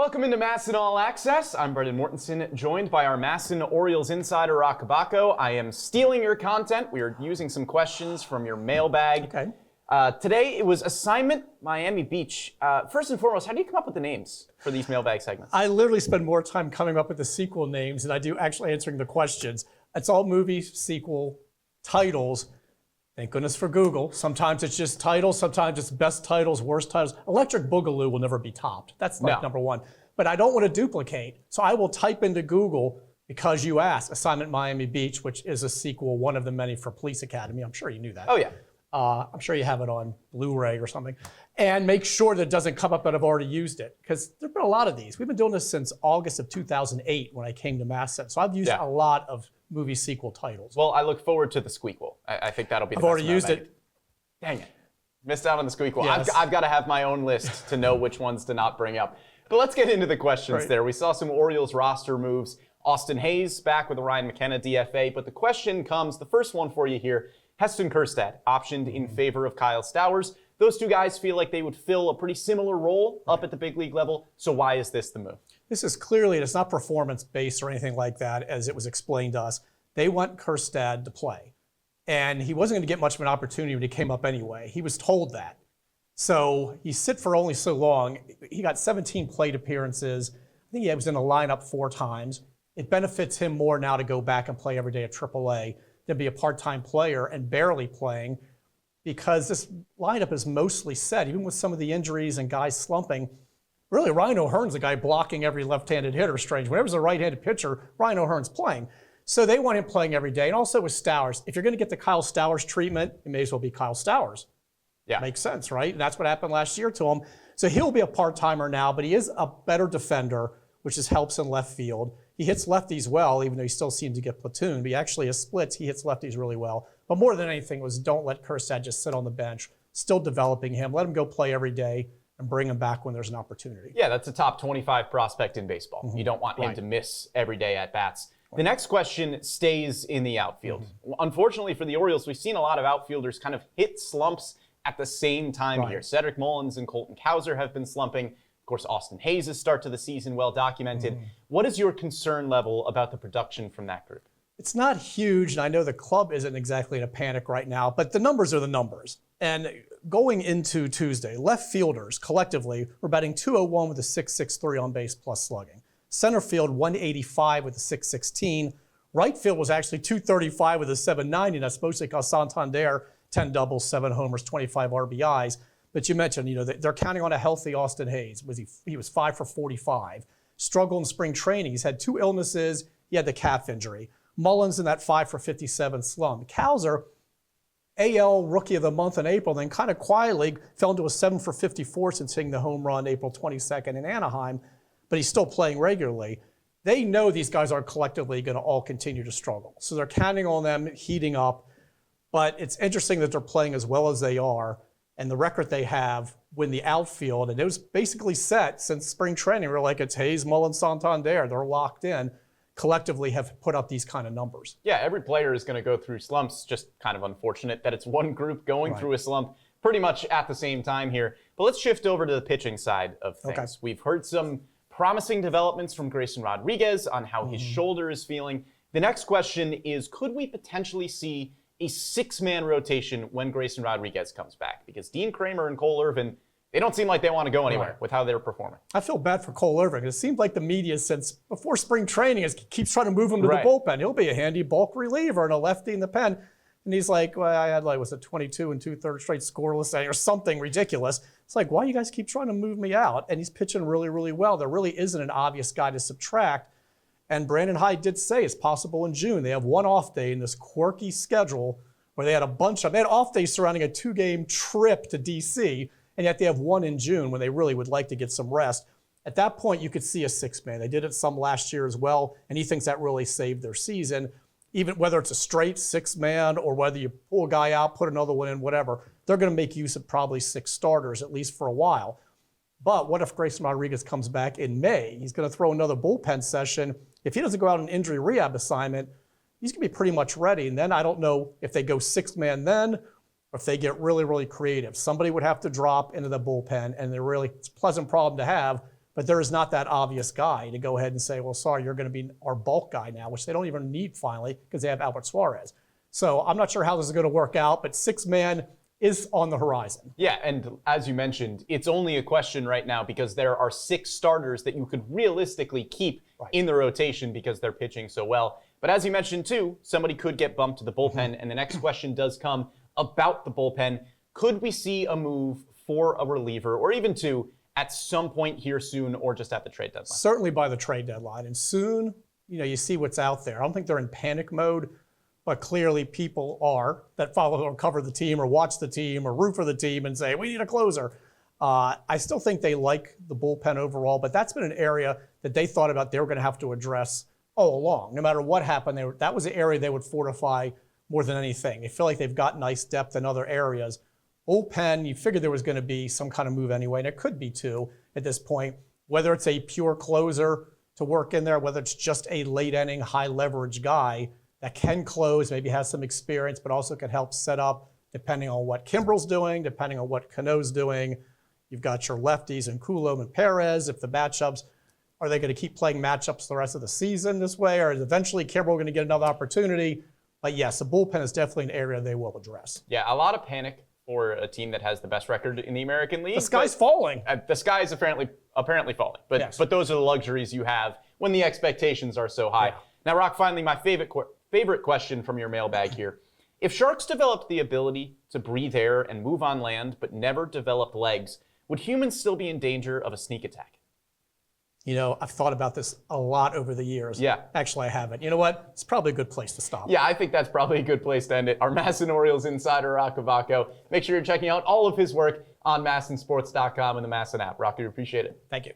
Welcome into MASN All Access. I'm Brendan Mortensen, joined by our MASN Orioles insider, Roch Kubatko. I am stealing your content. We are using some questions from your mailbag. Okay. Today, it was assignment Miami Beach. First and foremost, how do you come up with the names for these mailbag segments? I literally spend more time coming up with the sequel names than I do actually answering the questions. It's all movie sequel titles. Thank goodness for Google. Sometimes it's just titles, sometimes it's best titles, worst titles. Electric Boogaloo will never be topped. That's like number one. But I don't want to duplicate, so I will type into Google, because you asked, Assignment Miami Beach, which is a sequel, one of the many for Police Academy. I'm sure you knew that. Oh, yeah. I'm sure you have it on Blu-ray or something. And make sure that it doesn't come up that I've already used it, because there have been a lot of these. We've been doing this since August of 2008 when I came to MASN. So I've used a lot of movie sequel titles. Well, I look forward to the squeakquel. I think that'll be the I've best already used mailbag. it. Dang it. Missed out on the squeakquel. Yes. I've got to have my own list to know which ones to not bring up. But let's get into the questions there. We saw some Orioles roster moves. Austin Hayes back with a Ryan McKenna DFA. But the question comes, the first one for you here, Heston Kjerstad optioned in favor of Kyle Stowers. Those two guys feel like they would fill a pretty similar role up at the big league level. So why is this the move? This is clearly, it's not performance-based or anything like that, as it was explained to us. They want Kjerstad to play. And he wasn't going to get much of an opportunity when he came up anyway. He was told that. So he sit for only so long. He got 17 plate appearances. I think he was in the lineup 4 times. It benefits him more now to go back and play every day at AAA than be a part-time player and barely playing, because this lineup is mostly set, even with some of the injuries and guys slumping. Really, Ryan O'Hearn's the guy blocking every left-handed hitter, strange. Whenever there's a right-handed pitcher, Ryan O'Hearn's playing. So they want him playing every day. And also with Stowers, if you're going to get the Kyle Stowers treatment, it may as well be Kyle Stowers. Yeah. Makes sense, right? And that's what happened last year to him. So he'll be a part-timer now, but he is a better defender, which just helps in left field. He hits lefties well, even though he still seems to get platooned. But he actually has splits. He hits lefties really well. But more than anything was, don't let Kjerstad just sit on the bench. Still developing him. Let him go play every day and bring him back when there's an opportunity. Yeah, that's a top 25 prospect in baseball. You don't want him to miss every day at bats. The next question stays in the outfield. Unfortunately for the Orioles, we've seen a lot of outfielders kind of hit slumps at the same time here. Cedric Mullins and Colton Cowser have been slumping. Of course, Austin Hayes' start to the season well documented. What is your concern level about the production from that group? It's not huge, and I know the club isn't exactly in a panic right now, but the numbers are the numbers. And going into Tuesday, left fielders collectively were batting .201 with a .663 on base plus slugging. Center field, 185 with a .616. Right field was actually .235 with a .790. That's mostly because Santander, 10 doubles, 7 homers, 25 RBIs. But you mentioned, they're counting on a healthy Austin Hayes. He was 5 for 45. Struggled in spring training. He's had 2 illnesses. He had the calf injury. Mullins in that 5 for 57 slump. Cowser, AL Rookie of the Month in April, then kind of quietly fell into a 7 for 54 since hitting the home run April 22nd in Anaheim, but he's still playing regularly. They know these guys are collectively going to all continue to struggle. So they're counting on them heating up, but it's interesting that they're playing as well as they are, and the record they have when the outfield, and it was basically set since spring training. We're like, it's Hayes, Mullins, Santander. They're locked in. Collectively have put up these kind of numbers. Yeah, every player is going to go through slumps. Just kind of unfortunate that it's one group going through a slump pretty much at the same time here. But let's shift over to the pitching side of things. We've heard some promising developments from Grayson Rodriguez on how his shoulder is feeling. The next question is, could we potentially see a 6-man rotation when Grayson Rodriguez comes back? Because Dean Kramer and Cole Irvin, they don't seem like they want to go anywhere with how they're performing. I feel bad for Cole Irvin. It seems like the media, since before spring training, keeps trying to move him to the bullpen. He'll be a handy bulk reliever and a lefty in the pen. And he's like, well, I had 22 and 2/3 straight scoreless or something ridiculous. It's like, why do you guys keep trying to move me out? And he's pitching really, really well. There really isn't an obvious guy to subtract. And Brandon Hyde did say it's possible in June. They have one off day in this quirky schedule where they had they had off days surrounding a 2-game trip to DC. And yet they have one in June when they really would like to get some rest. At that point, you could see a 6-man. They did it some last year as well, and he thinks that really saved their season. Even whether it's a straight 6-man or whether you pull a guy out, put another one in, whatever, they're going to make use of probably 6 starters, at least for a while. But what if Grayson Rodriguez comes back in May? He's going to throw another bullpen session. If he doesn't go out on an injury rehab assignment, he's going to be pretty much ready. And then I don't know if they go 6-man then, or if they get really, really creative. Somebody would have to drop into the bullpen, and it's a pleasant problem to have but there is not that obvious guy to go ahead and say, well, sorry, you're going to be our bulk guy now, which they don't even need finally because they have Albert Suarez. So I'm not sure how this is going to work out, but six-man is on the horizon. Yeah, and as you mentioned, it's only a question right now because there are 6 starters that you could realistically keep in the rotation because they're pitching so well. But as you mentioned too, somebody could get bumped to the bullpen, and the next question does come about the bullpen. Could we see a move for a reliever, or even 2, at some point here soon, or just at the trade deadline? Certainly by the trade deadline. And soon, you see what's out there. I don't think they're in panic mode, but clearly people are that follow or cover the team or watch the team or root for the team and say, we need a closer. I still think they like the bullpen overall, but that's been an area that they thought about they were going to have to address all along. No matter what happened, that was the area they would fortify more than anything. They feel like they've got nice depth in other areas. Bullpen, you figured there was going to be some kind of move anyway, and it could be 2 at this point. Whether it's a pure closer to work in there, whether it's just a late inning, high leverage guy that can close, maybe has some experience, but also can help set up depending on what Kimbrel's doing, depending on what Cano's doing. You've got your lefties and Coulomb and Perez. If the matchups, are they going to keep playing matchups the rest of the season this way, or is eventually Kimbrel going to get another opportunity? But yes, the bullpen is definitely an area they will address. Yeah, a lot of panic for a team that has the best record in the American League. The sky's falling. The sky is apparently falling. But yes. But those are the luxuries you have when the expectations are so high. Yeah. Now, Roch, finally, my favorite question from your mailbag here. If sharks developed the ability to breathe air and move on land but never developed legs, would humans still be in danger of a sneak attack? I've thought about this a lot over the years. Yeah. Actually, I haven't. You know what? It's probably a good place to stop. Yeah, I think that's probably a good place to end it. Our MASN Orioles insider, Roch Kubatko. Make sure you're checking out all of his work on MASNsports.com and the MASN app. Roch, we appreciate it. Thank you.